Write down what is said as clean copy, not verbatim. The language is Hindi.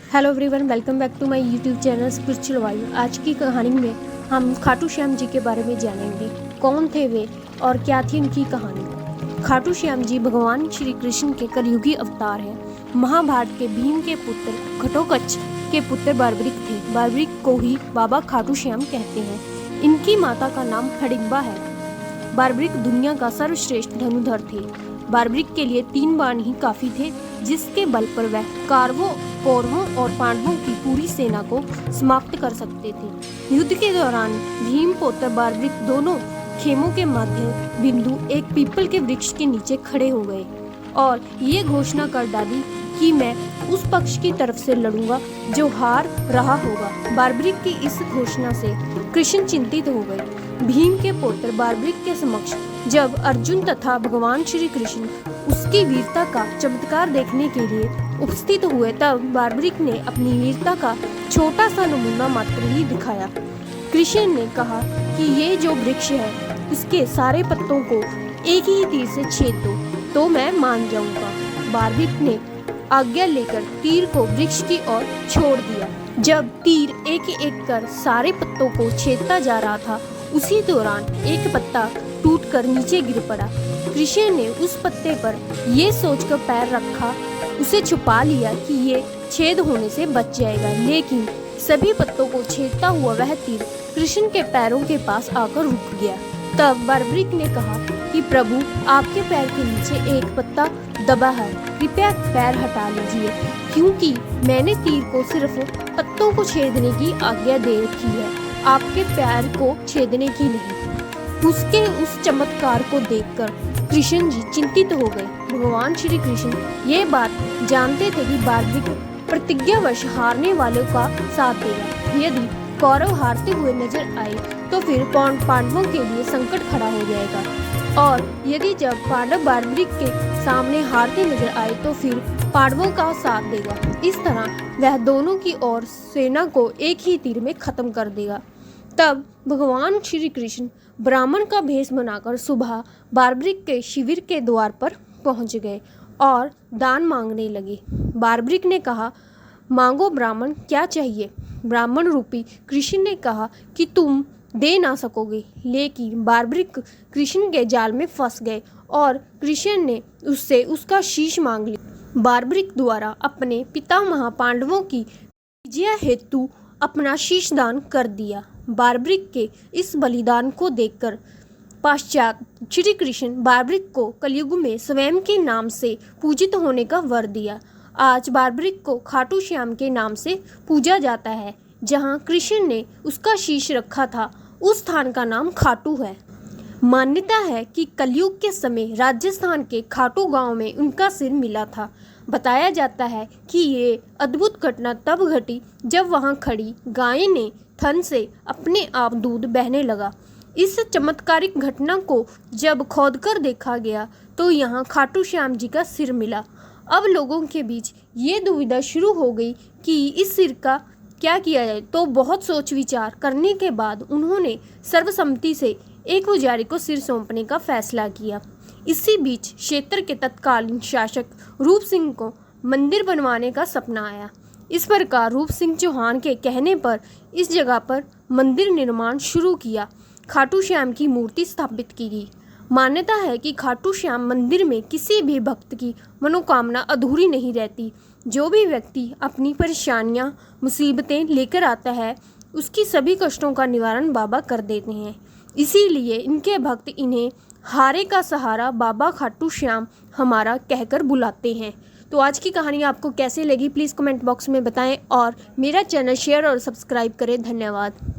Hello everyone, welcome back to my YouTube channel spiritual vibe. आज की कहानी में हम खाटू श्याम जी के बारे में जानेंगे। कौन थे वे और क्या थी उनकी कहानी। खाटू श्याम जी भगवान श्री कृष्ण के कलयुगी अवतार हैं। महाभारत के भीम के पुत्र घटोत्कच के पुत्र बार्बरिक थे। बार्बरिक को ही बाबा खाटू श्याम कहते हैं। इनकी माता का नाम हडिम्बा है। बार्बरिक दुनिया का सर्वश्रेष्ठ धनुधर थे। बार्बरिक के लिए 3 बाण ही काफी थे, जिसके बल पर वह कौरवों और पांडवों की पूरी सेना को समाप्त कर सकते थे। युद्ध के दौरान भीम पुत्र बार्बरिक दोनों खेमों के मध्य बिंदु एक पीपल के वृक्ष के नीचे खड़े हो गए और ये घोषणा कर डाली कि मैं उस पक्ष की तरफ से लड़ूंगा जो हार रहा होगा। बार्बरिक की इस घोषणा से कृष्ण चिंतित हो गए। भीम के पुत्र बार्बरिक के समक्ष जब अर्जुन तथा भगवान श्री कृष्ण उसकी वीरता का चमत्कार देखने के लिए उपस्थित हुए, तब बार्बरिक ने अपनी वीरता का छोटा सा नमूना मात्र ही दिखाया। कृष्ण ने कहा कि ये जो वृक्ष है उसके सारे पत्तों को एक ही तीर से छेद दो तो मैं मान जाऊंगा। बार्बरिक ने आज्ञा लेकर तीर को वृक्ष की ओर छोड़ दिया। जब तीर एक एक कर सारे पत्तों को छेदता जा रहा था, उसी दौरान एक पत्ता टूटकर नीचे गिर पड़ा। कृष्ण ने उस पत्ते पर ये सोचकर पैर रखा, उसे छुपा लिया कि ये छेद होने से बच जाएगा, लेकिन सभी पत्तों को छेदता हुआ वह तीर कृष्ण के पैरों के पास आकर रुक गया। तब बार्बरिक ने कहा कि प्रभु, आपके पैर के नीचे एक पत्ता दबा है, कृपया पैर हटा लीजिए, क्योंकि मैंने तीर को सिर्फ पत्तों को छेदने की आज्ञा दे रखी है, आपके पैर को छेदने की नहीं। उसके उस चमत्कार को देखकर कृष्ण जी चिंतित हो गए। भगवान श्री कृष्ण ये बात जानते थे कि बार्बरिक प्रतिज्ञावश हारने वालों का साथ देगा। यदि कौरव हारते हुए नजर आए तो फिर पांडवों के लिए संकट खड़ा हो जाएगा, और यदि जब पांडव बार्बरिक के सामने हारते नजर आए तो फिर पांडवों का साथ देगा। इस तरह वह दोनों की ओर सेना को एक ही तीर में खत्म कर देगा। तब भगवान श्री कृष्ण ब्राह्मण का भेष बनाकर सुबह बार्बरिक के शिविर के द्वार पर पहुंच गए और दान मांगने लगे। बार्बरिक ने कहा, मांगो ब्राह्मण, क्या चाहिए। ब्राह्मण रूपी कृष्ण ने कहा कि तुम दे ना सकोगे, लेकिन बार्बरिक कृष्ण के जाल में फंस गए और कृष्ण ने उससे उसका शीश मांग लिया। बार्बरिक द्वारा अपने पितामह पांडवों की विजय हेतु अपना शीश दान कर दिया। बार्बरिक के इस बलिदान को देखकर पश्चात श्री कृष्ण बार्बरिक को कलयुग में स्वयं के नाम से पूजित होने का वर दिया। आज बार्बरिक को खाटू श्याम के नाम से पूजा जाता है। जहां कृष्ण ने उसका शीश रखा था, उस स्थान का नाम खाटू है। मान्यता है कि कलयुग के समय राजस्थान के खाटू गांव में उनका सिर मिला था। बताया जाता है कि ये अद्भुत घटना तब घटी जब वहां खड़ी गाय ने थन से अपने आप दूध बहने लगा। इस चमत्कारिक घटना को जब खोदकर देखा गया तो यहाँ खाटू श्याम जी का सिर मिला। अब लोगों के बीच ये दुविधा शुरू हो गई कि इस सिर का क्या किया जाए, तो बहुत सोच विचार करने के बाद उन्होंने सर्वसम्मति से एक पुजारी को सिर सौंपने का फैसला किया। इसी बीच क्षेत्र के तत्कालीन शासक रूप सिंह को मंदिर बनवाने का सपना आया। इस प्रकार रूप सिंह चौहान के कहने पर इस जगह पर मंदिर निर्माण शुरू किया। खाटू श्याम की मूर्ति स्थापित की गई। मान्यता है कि खाटू श्याम मंदिर में किसी भी भक्त की मनोकामना अधूरी नहीं रहती। जो भी व्यक्ति अपनी परेशानियां, मुसीबतें लेकर आता है, उसकी सभी कष्टों का निवारण बाबा कर देते हैं। इसीलिए इनके भक्त इन्हें हारे का सहारा बाबा खाटू श्याम हमारा कहकर बुलाते हैं। तो आज की कहानी आपको कैसे लगी, प्लीज़ कमेंट बॉक्स में बताएं और मेरा चैनल शेयर और सब्सक्राइब करें। धन्यवाद।